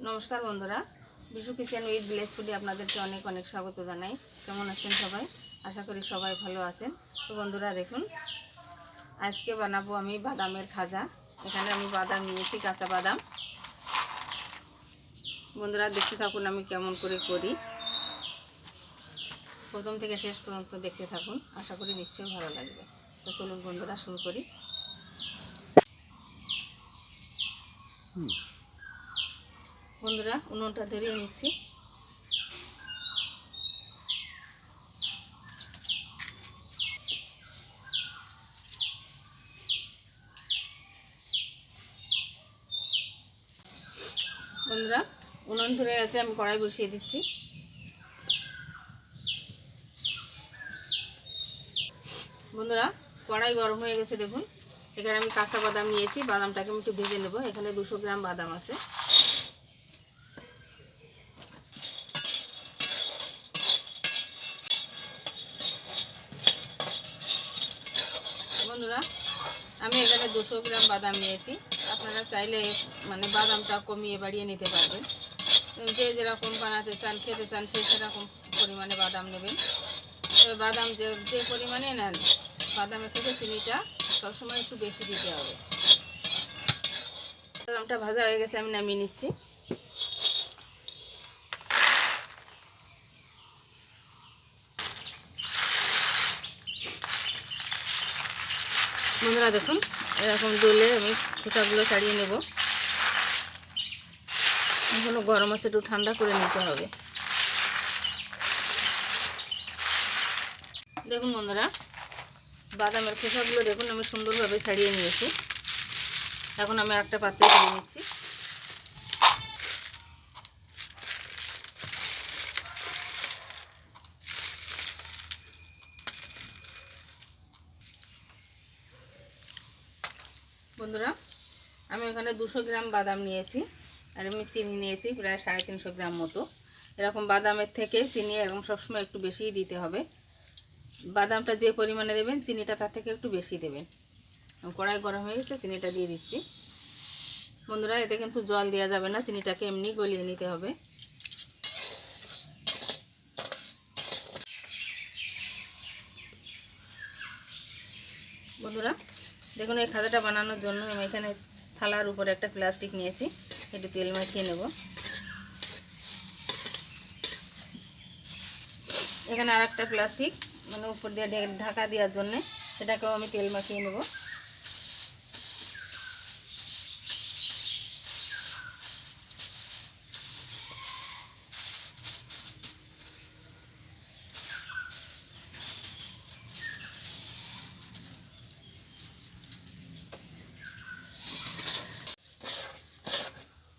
নমস্কার বন্ধুরা, Bishu kitchen with village ফুডে আপনাদেরকে অনেক অনেক স্বাগত জানাই। কেমন আছেন সবাই? আশা করি সবাই ভালো আছেন। তো বন্ধুরা দেখুন, আজকে বানাবো আমি বাদামের খাজা। এখানে আমি বাদাম নিয়েছি, কাঁচা বাদাম। বন্ধুরা দেখতে থাকুন আমি কেমন করে করি, প্রথম থেকে শেষ পর্যন্ত দেখতে থাকুন, আশা করি নিশ্চয়ই ভালো লাগবে। তো চলুন বন্ধুরা শুরু করি। বন্ধুরা উনুনটা ধরিয়ে নিচ্ছি। বন্ধুরা উনুন ধরে গেছে, আমি কড়াই বসিয়ে দিচ্ছি। বন্ধুরা কড়াই গরম হয়ে গেছে, দেখুন এখানে আমি কাঁচা বাদাম নিয়েছি। বাদামটাকে আমি একটু ভেজে নেব। এখানে 200 গ্রাম বাদাম আছে। বন্ধুরা আমি এখানে 200 গ্রাম বাদাম নিয়েছি। আপনারা চাইলে বাদামটা কমিয়ে বাড়িয়ে নিতে পারবেন। যে যেরকম বানাতে চান, খেতে চান, সেরকম পরিমাণে বাদাম নেবেন। তবে বাদাম যে পরিমাণে নেন, বাদামের থেকে চিনিটা সবসময় একটু বেশি দিতে হবে। বাদামটা ভাজা হয়ে গেছে, আমি নামিয়ে নিচ্ছি। বন্ধুরা দেখুন এরকম ডলে আমি খোসাগুলো ছাড়িয়ে নেব। এখনো গরম আছে, একটু ঠান্ডা করে নিতে হবে। দেখুন বন্ধুরা বাদামের খোসাগুলো দেখুন আমি সুন্দরভাবে ছাড়িয়ে নিয়েছি। এখন আমি একটা পাত্রে তুলে নিচ্ছি। বন্ধুরা আমি এখানে 200 গ্রাম বাদাম নিয়েছি, আর আমি চিনি নিয়েছি প্রায় 350 গ্রাম মতো। এরকম বাদামের থেকে চিনি এরকম সবসময় একটু বেশিই দিতে হবে। বাদামটা যে পরিমাণে দেবেন, চিনিটা তার থেকে একটু বেশি দেবেন। কড়াই গরম হয়ে গেছে, চিনিটা দিয়ে দিচ্ছি। বন্ধুরা এতে কিন্তু জল দেওয়া যাবে না, চিনিটাকে এমনি গলিয়ে নিতে হবে। বন্ধুরা দেখুন এই খাজাটা বানানোর জন্য আমি এখানে থালার উপরে একটা প্লাস্টিক নিয়েছি, একটু তেল মাখিয়ে নেব। এখানে আর একটা প্লাস্টিক উপর দিয়ে ঢাকা দেওয়ার জন্য, সেটাকেও আমি তেল মাখিয়ে নেব।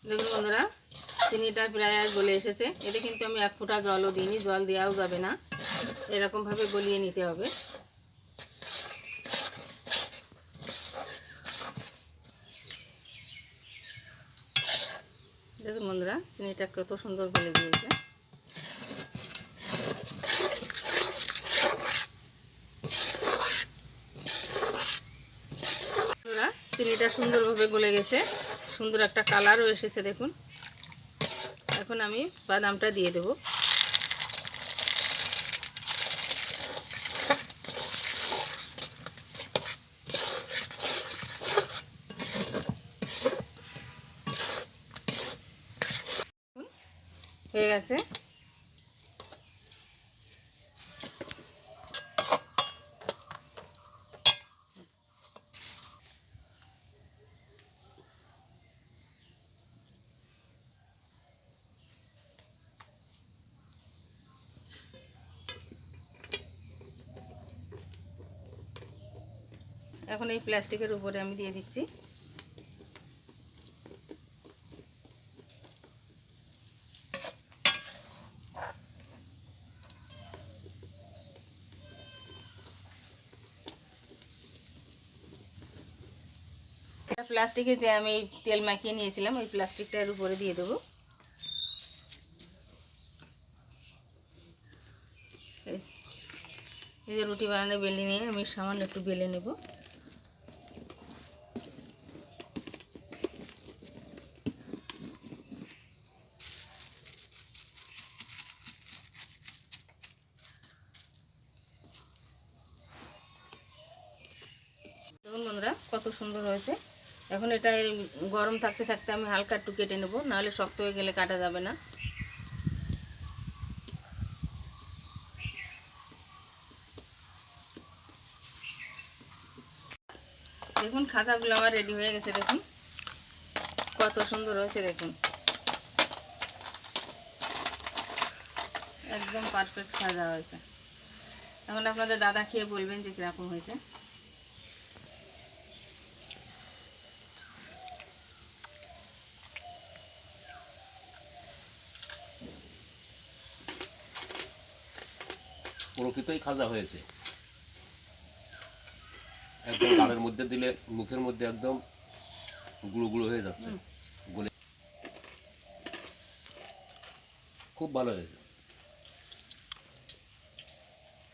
দেখুন বন্ধুরা চিনিটা প্রায় গলে এসেছে। এতে কিন্তু আমি 1 ফোঁটা জলও দিইনি, জল দেওয়াও যাবে না, এরকমভাবে গলিয়ে নিতে হবে। দেখুন বন্ধুরা চিনিটা কত সুন্দর গলে গিয়েছে। বন্ধুরা চিনিটা সুন্দরভাবে গলে গেছে, সুন্দর একটা কালারও এসেছে দেখুন। এখন আমি বাদামটা দিয়ে দেব। হয়ে গেছে। এখন এই প্লাস্টিকের উপরে আমি দিয়ে দিচ্ছি। প্লাস্টিকে যে আমি তেল মাখিয়ে নিয়েছিলাম, ওই প্লাস্টিকটার উপরে দিয়ে দেবো। এই যে রুটি বানানোর বেলে নিয়ে আমি সামান্য একটু বেলে নেব। সুন্দর হয়েছে। এখন এটা গরম থাকতে থাকতে আমি হালকা একটু কেটে নেব, নাহলে শক্ত হয়ে গেলে কাটা যাবে না। দেখুন খাজাগুলো আমার রেডি হয়ে গেছে, দেখুন কত সুন্দর হয়েছে, দেখুন একদম পারফেক্ট খাজা হয়েছে। এখন আপনাদের দাদা খেয়ে বলবেন যে কীরকম হয়েছে। প্রকৃতই খাজা হয়েছে, একদম গালের মধ্যে দিলে মুখের মধ্যে একদম গুঁড়ো গুঁড়ো হয়ে যাচ্ছে, গলে খুব ভালো হয়েছে,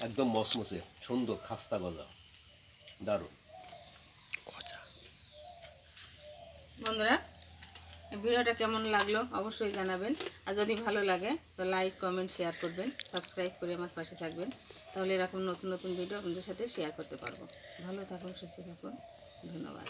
একদম মসমসে সুন্দর খাস্তা গজা, দারুণ। বন্ধুরা ভিডিওটা কেমন লাগলো অবশ্যই জানাবেন, আর যদি ভালো লাগে তো লাইক কমেন্ট শেয়ার করবেন, সাবস্ক্রাইব করে আমার পাশে থাকবেন, তাহলে এরকম নতুন নতুন ভিডিও আপনাদের সাথে শেয়ার করতে পারবো। ভালো থাকুন, সুস্থ থাকুন, ধন্যবাদ।